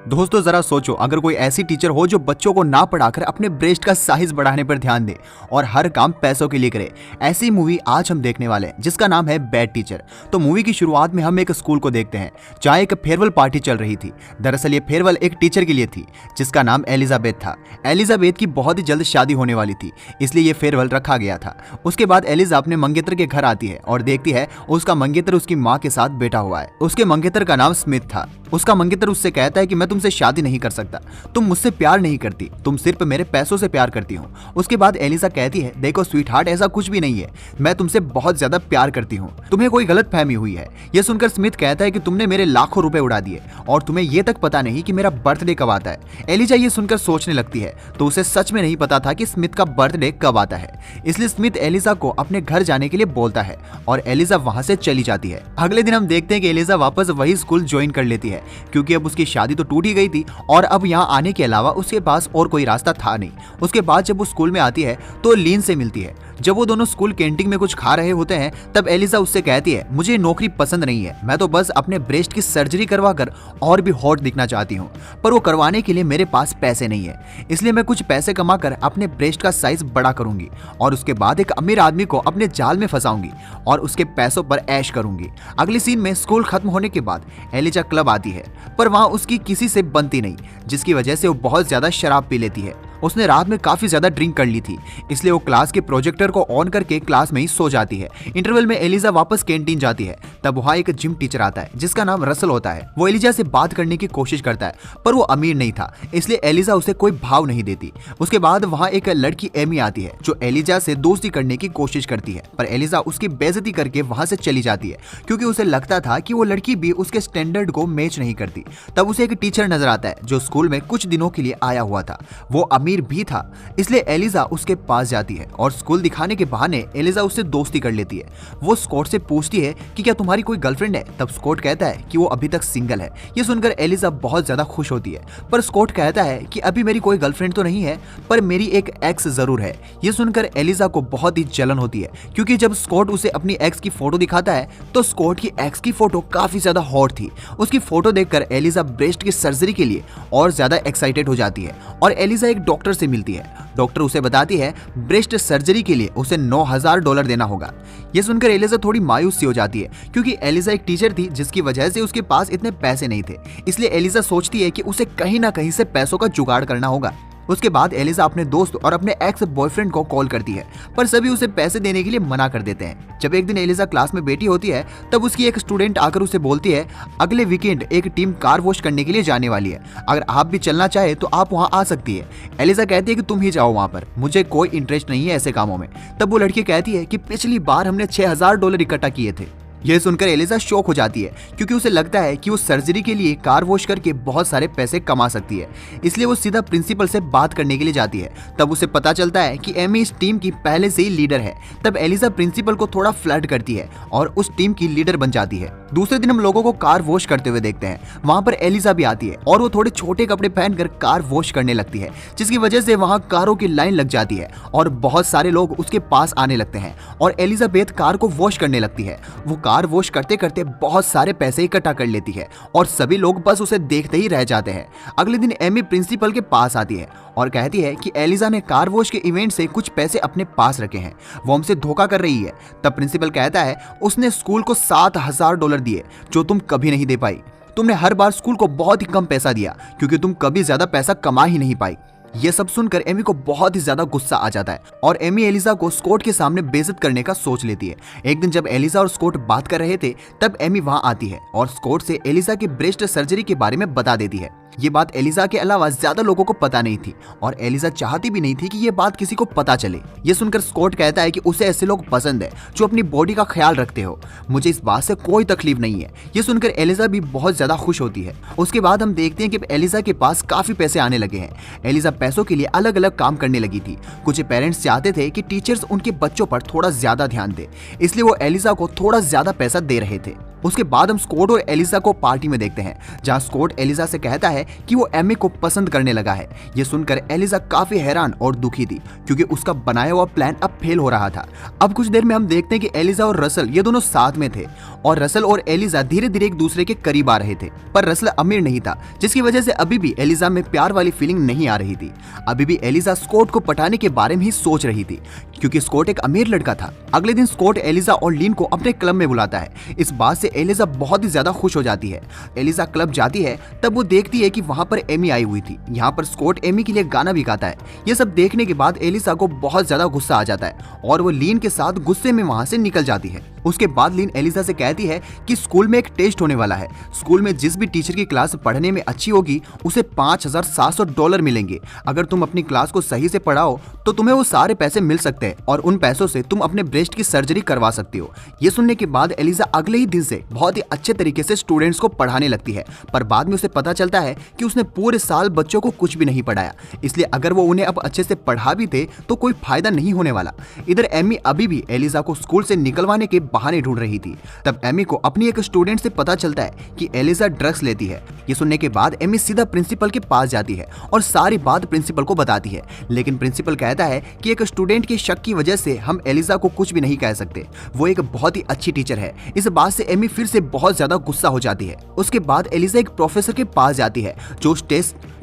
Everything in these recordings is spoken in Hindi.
दोस्तों जरा सोचो, अगर कोई ऐसी टीचर हो जो बच्चों को ना पढ़ाकर अपने ब्रेस्ट का साइज बढ़ाने पर ध्यान दे और हर काम पैसों के लिए करे। ऐसी मूवी आज हम देखने वाले हैं जिसका नाम है बैड टीचर। तो मूवी की शुरुआत में हम एक स्कूल को देखते हैं जहाँ एक फेयरवेल पार्टी चल रही थी। दरअसल ये फेयरवेल एक टीचर के लिए थी जिसका नाम एलिजाबेथ था। एलिजाबेथ की बहुत ही जल्द शादी होने वाली थी, इसलिए ये फेयरवेल रखा गया था। उसके बाद एलिजा अपने मंगेतर के घर आती है और देखती है उसका मंगेतर उसकी माँ के साथ बैठा हुआ है। उसके मंगेतर का नाम स्मिथ था। उसका मंगेतर उससे कहता है कि मैं तुमसे शादी नहीं कर सकता, तुम मुझसे प्यार नहीं करती, तुम सिर्फ मेरे पैसों से प्यार करती हो। उसके बाद एलिजा कहती है, देखो स्वीट हार्ट, ऐसा कुछ भी नहीं है, मैं तुमसे बहुत ज्यादा प्यार करती हूँ, तुम्हें कोई गलत फहमी हुई है। यह सुनकर स्मिथ कहता है कि तुमने मेरे लाखों रुपए उड़ा दिए और तुम्हें यह तक पता नहीं कि मेरा बर्थडे कब आता है। एलिजा ये सुनकर सोचने लगती है तो उसे सच में नहीं पता था कि स्मिथ का बर्थडे कब आता है, इसलिए स्मिथ एलिजा को अपने घर जाने के लिए बोलता है और एलिजा वहां से चली जाती है। अगले दिन हम देखते हैं कि एलिजा वापस वही स्कूल ज्वाइन कर लेती है क्योंकि अब उसकी शादी तो टूट ही गई थी और अब यहाँ आने के अलावा उसके पास और कोई रास्ता था नहीं। उसके बाद जब वो स्कूल में आती है तो लीन से मिलती है। जब वो दोनों स्कूल कैंटीन में कुछ खा रहे होते हैं तब एलिजा उससे कहती है, मुझे नौकरी पसंद नहीं है, मैं तो बस अपने ब्रेस्ट की सर्जरी करवाकर और भी हॉट दिखना चाहती हूँ, पर वो करवाने के लिए मेरे पास पैसे नहीं है, इसलिए मैं कुछ पैसे कमाकर अपने ब्रेस्ट का साइज बड़ा करूंगी और उसके बाद एक अमीर आदमी को अपने जाल में फंसाऊंगी और उसके पैसों पर ऐश करूंगी। अगले सीन में स्कूल खत्म होने के बाद एलिजा क्लब आती है, पर वहां उसकी किसी से बनती नहीं, जिसकी वजह से वो बहुत ज्यादा शराब पी लेती है। उसने रात में काफी ज्यादा ड्रिंक कर ली थी, इसलिए वो क्लास के प्रोजेक्टर को ऑन करके क्लास में ही सो जाती है। इंटरवल में एलिजा वापस कैंटीन जाती है, तब वहाँ एक जिम टीचर आता है जिसका नाम रसल होता है। वो एलिजा से बात करने की कोशिश करता है, पर वो अमीर नहीं था, इसलिए एलिजा उसे कोई भाव नहीं देती। उसके बाद वहाँ एक लड़की एमी आती है जो एलिजा से दोस्ती करने की कोशिश करती है, पर एलिजा उसकी बेइज्जती करके वहाँ से चली जाती है क्योंकि उसे लगता था कि वो लड़की भी उसके स्टैंडर्ड को मैच नहीं करती। तब उसे एक टीचर नजर आता है जो स्कूल में कुछ दिनों के लिए आया हुआ था। वो अमीर भी था, इसलिए एलिजा उसके पास जाती है और स्कूल दिखाने के बहाने एलिजा उससे दोस्ती कर लेती है। वो स्कॉट से पूछती है कि क्या तुम्हारी कोई गर्लफ्रेंड है? तब स्कॉट कहता है कि वो अभी तक सिंगल है। ये सुनकर एलिजा बहुत ज्यादा खुश होती है, पर स्कॉट कहता है कि अभी मेरी कोई गर्लफ्रेंड तो नहीं है, पर मेरी एक एक्स जरूर है। ये सुनकर एलिजा को बहुत ही जलन होती है क्योंकि जब स्कॉट उसे अपनी एक्स की फोटो दिखाता है तो स्कॉट की एक्स की फोटो काफी ज्यादा हॉट थी। उसकी फोटो देखकर एलिजा ब्रेस्ट की सर्जरी के लिए और ज्यादा एक्साइटेड हो जाती है और एलिजा एक डॉक्टर से मिलती है। डॉक्टर उसे बताती है ब्रेस्ट सर्जरी के लिए उसे $9,000 देना होगा। यह सुनकर एलिजा थोड़ी मायूस सी हो जाती है क्योंकि एलिजा एक टीचर थी जिसकी वजह से उसके पास इतने पैसे नहीं थे, इसलिए एलिजा सोचती है कि उसे कहीं ना कहीं से पैसों का जुगाड़ करना होगा। उसके बाद एलिजा अपने दोस्त और अपने एक्स बॉयफ्रेंड को कॉल करती है, पर सभी उसे पैसे देने के लिए मना कर देते हैं। जब एक दिन एलिजा क्लास में बैठी होती है तब उसकी एक स्टूडेंट आकर उसे बोलती है, अगले वीकेंड एक टीम कार वॉश करने के लिए जाने वाली है, अगर आप भी चलना चाहे तो आप वहां आ सकती है। एलिजा कहती है कि तुम ही जाओ वहां पर, मुझे कोई इंटरेस्ट नहीं है ऐसे कामों में। तब वो लड़की कहती है कि पिछली बार हमने $6,000 इकट्ठा किए थे। यह सुनकर एलिजा शॉक हो जाती है क्योंकि उसे लगता है कि वो सर्जरी के लिए कार वॉश करके बहुत सारे पैसे कमा सकती है, इसलिए वो सीधा प्रिंसिपल से बात करने के लिए जाती है। तब उसे पता चलता है कि एमी इस टीम की पहले से ही लीडर है। तब एलिजा प्रिंसिपल को थोड़ा फ्लर्ट करती है और उस टीम की लीडर बन जाती है। दूसरे दिन हम लोगों को कार वॉश करते हुए देखते हैं। वहां पर एलिजा भी आती है और वो थोड़े छोटे कपड़े पहनकर कार वॉश करने लगती है, जिसकी वजह से वहां कारों की लाइन लग जाती है और बहुत सारे लोग उसके पास आने लगते हैं और एलिजाबेथ कार को वॉश करने लगती है। वो कार वॉश करते करते बहुत सारे पैसे इकट्ठा कर लेती है और सभी लोग बस उसे देखते ही रह जाते हैं। अगले दिन एमी प्रिंसिपल के पास आती है और कहती है कि एलिजा ने कार वॉश के इवेंट से कुछ पैसे अपने पास रखे हैं, वो हमसे धोखा कर रही है। तब प्रिंसिपल कहता है, उसने स्कूल को $7,000 दिए जो तुम कभी नहीं दे पाई, तुमने हर बार स्कूल को बहुत ही कम पैसा दिया क्योंकि तुम कभी ज्यादा पैसा कमा ही नहीं पाई। ये सब सुनकर एमी को बहुत ही ज्यादा गुस्सा आ जाता है और एमी एलिजा को स्कॉट के सामने बेइज्जत करने का सोच लेती है। एक दिन जब एलिजा और स्कॉट बात कर रहे थे तब एमी वहां आती है और स्कॉट से एलिजा की ब्रेस्ट सर्जरी के बारे में बता देती है। ये बात एलिजा के अलावा ज्यादा लोगों को पता नहीं थी और एलिजा चाहती भी नहीं थी कि ये बात किसी को पता चले। ये सुनकर स्कॉट कहता है कि उसे ऐसे लोग पसंद है जो अपनी बॉडी का ख्याल रखते हो, मुझे इस बात से कोई तकलीफ नहीं है। ये सुनकर एलिजा भी बहुत ज्यादा खुश होती है। उसके बाद हम देखते हैं कि एलिजा के पास काफी पैसे आने लगे हैं। एलिजा पैसों के लिए अलग अलग काम करने लगी थी। कुछ पेरेंट्स चाहते थे कि टीचर्स उनके बच्चों पर थोड़ा ज्यादा ध्यान दे, इसलिए वो एलिजा को थोड़ा ज्यादा पैसा दे रहे थे। उसके बाद हम स्कॉट और एलिसा को पार्टी में देखते हैं, जहां स्कॉट एलिसा से कहता है कि वो एमी को पसंद करने लगा है। ये सुनकर एलिसा काफी हैरान और दुखी थी, क्योंकि उसका बनाया हुआ प्लान अब फेल हो रहा था। अब कुछ देर में हम देखते हैं कि एलिसा और रसल ये दोनों साथ में थे, और रसल और एलिसा धीरे धीरे एक दूसरे के करीब आ रहे थे। पर रसल अमीर नहीं था, जिसकी वजह से अभी भी एलिसा में प्यार वाली फीलिंग नहीं आ रही थी। अभी भी एलिसा स्कॉट को पटाने के बारे में ही सोच रही थी, क्योंकि स्कॉट एक अमीर लड़का था। अगले दिन स्कॉट एलिसा और लीन को अपने क्लब में बुलाता है। इस बात से एलिसा बहुत ही ज्यादा खुश हो जाती है। एलिसा क्लब जाती है, तब वो देखती है कि वहां पर एमी आई हुई थी। यहाँ पर स्कॉट एमी के लिए गाना भी गाता है। ये सब देखने के बाद एलिसा को बहुत ज्यादा गुस्सा आ जाता है, और वो लीन के साथ गुस्से में वहां से निकल जाती है। उसके बाद लीन एलिसा से कहती है कि स्कूल में एक टेस्ट होने वाला है। स्कूल में जिस भी टीचर की क्लास पढ़ने में अच्छी होगी उसे $5,700 मिलेंगे। अगर तुम अपनी क्लास को सही से पढ़ाओ तो तुम्हें वो सारे पैसे मिल सकते हैं, और उन पैसों से तुम अपने ब्रेस्ट की सर्जरी करवा सकती हो। ये सुनने के बाद एलिसा अगले ही दिन से बहुत ही अच्छे तरीके से स्टूडेंट्स को पढ़ाने लगती है। पर बाद में उसे पता चलता है कि उसने पूरे साल बच्चों को कुछ भी नहीं पढ़ाया, इसलिए अगर वो उन्हें अब अच्छे से पढ़ा भी थे तो कोई फायदा नहीं होने वाला। इधर एमी अभी भी एलिसा को स्कूल से निकलवाने के बहाने ढूंढ रही थी। तब एमी को अपनी एक स्टूडेंट से पता चलता है कि एलिसा ड्रग्स लेती है। ये सुनने के बाद एमी सीधा प्रिंसिपल के पास जाती है और सारी बात प्रिंसिपल को बताती है, लेकिन प्रिंसिपल कहता है कि एक स्टूडेंट के शक की वजह से हम एलिसा को कुछ भी नहीं कह सकते, वो एक बहुत ही अच्छी टीचर है। इस बात से एमी फिर से बहुत ज्यादा गुस्सा हो जाती है। उसके बाद एलिसा एक प्रोफेसर के पास जाती है जो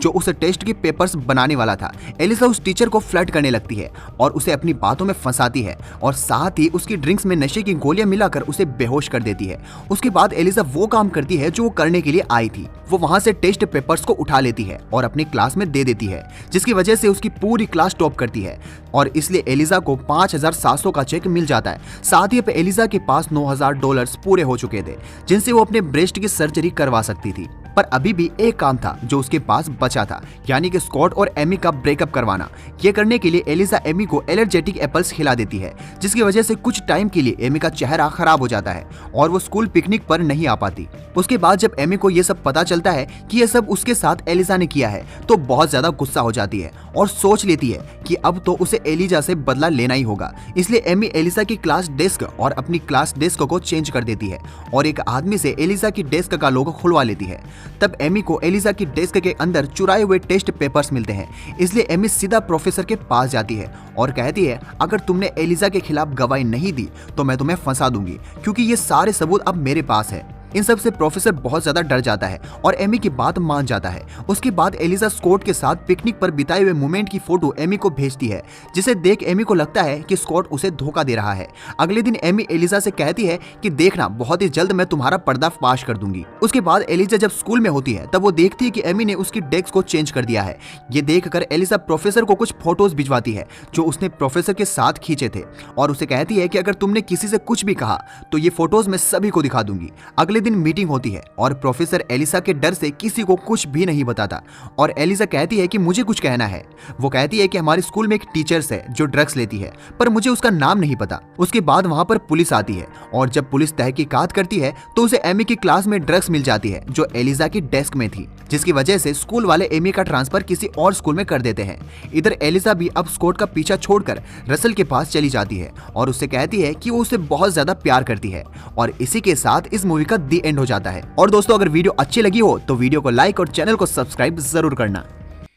उस टेस्ट के पेपर्स बनाने वाला था। एलिसा उस टीचर को फ्लर्ट करने लगती है और उसे अपनी बातों में फंसाती है, और साथ ही उसकी ड्रिंक्स में नशे की गोलियां मिलाकर उसे बेहोश कर देती है। उसके बाद एलिसा वो काम करती है जो वो करने के लिए आई थी। वो वहां से टेस्ट पेपर्स को उठा लेती है और अपनी क्लास में दे देती है, जिसकी वजह से उसकी पूरी क्लास टॉप करती है, और इसलिए एलिसा को $5,700 का चेक मिल जाता है। साथ ही एलिसा के पास $9,000 पूरे हो चुके थे, जिनसे वो अपने ब्रेस्ट की सर्जरी करवा सकती थी। पर अभी भी एक काम था जो उसके पास बचा था, यानी कि स्कॉट और एमी का ब्रेकअप करवाना। ये करने के लिए एलिसा एमी को एलर्जेटिक एप्पल्स खिला देती है, जिसकी वजह से कुछ टाइम के लिए एमी का चेहरा खराब हो जाता है और वो स्कूल पिकनिक पर नहीं आ पाती। उसके बाद जब एमी को ये सब पता चलता है कि ये सब उसके साथ एलिसा ने किया है, तो बहुत ज्यादा गुस्सा हो जाती है और सोच लेती है कि अब तो उसे एलिसा से बदला लेना ही होगा। इसलिए एमी एलिसा की क्लास डेस्क और अपनी क्लास डेस्क को चेंज कर देती है और एक आदमी से एलिसा की डेस्क का लोगो खुलवा लेती है। तब एमी को एलिसा की डेस्क के अंदर चुराए हुए टेस्ट पेपर्स मिलते हैं, इसलिए एमी सीधा प्रोफेसर के पास जाती है और कहती है, अगर तुमने एलिसा के खिलाफ गवाही नहीं दी तो मैं तुम्हें फंसा दूंगी, क्योंकि ये सारे सबूत अब मेरे पास है। इन सब से प्रोफेसर बहुत ज्यादा डर जाता है और एमी की बात मान जाता है। उसके बाद एलिसा स्कॉट के साथ पिकनिक पर बिताए हुए मोमेंट की फोटो एमी को भेजती है, जिसे देख एमी को लगता है कि स्कॉट उसे धोखा दे रहा है। अगले दिन एमी एलिसा से कहती है कि देखना, बहुत ही जल्द मैं तुम्हारा पर्दाफाश कर दूंगी। उसके बाद एलिसा जब स्कूल में होती है तब वो देखती है कि एमी ने उसकी डेस्क को चेंज कर दिया है। ये देखकर एलिसा प्रोफेसर को कुछ फोटोज भिजवाती है जो उसने प्रोफेसर के साथ खींचे थे, और उसे कहती है कि अगर तुमने किसी से कुछ भी कहा तो ये फोटोज मैं सभी को दिखा दूंगी। अगले दिन मीटिंग होती है और प्रोफेसर एलिसा के डर से किसी को कुछ भी नहीं बताता, और एलिसा कहती है कि मुझे कुछ कहना है। वो कहती है कि हमारे स्कूल में एक टीचर्स है जो ड्रग्स लेती है, पर मुझे उसका नाम नहीं पता। उसके बाद वहां पर पुलिस आती है और जब पुलिस तहकीकात करती है तो उसे एमी की क्लास में ड्रग्स मिल जाती है जो एलिसा की डेस्क में थी, जिसकी वजह से स्कूल वाले एमी का ट्रांसफर किसी और स्कूल में कर देते हैं। इधर एलिसा भी अब स्कॉट का पीछा छोड़कर रसल के पास चली जाती है और उससे कहती है कि वो उसे बहुत ज्यादा प्यार करती है, और इसी के साथ इस मूवी का दी एंड हो जाता है। और दोस्तों, अगर वीडियो अच्छी लगी हो तो वीडियो को लाइक और चैनल को सब्सक्राइब जरूर करना।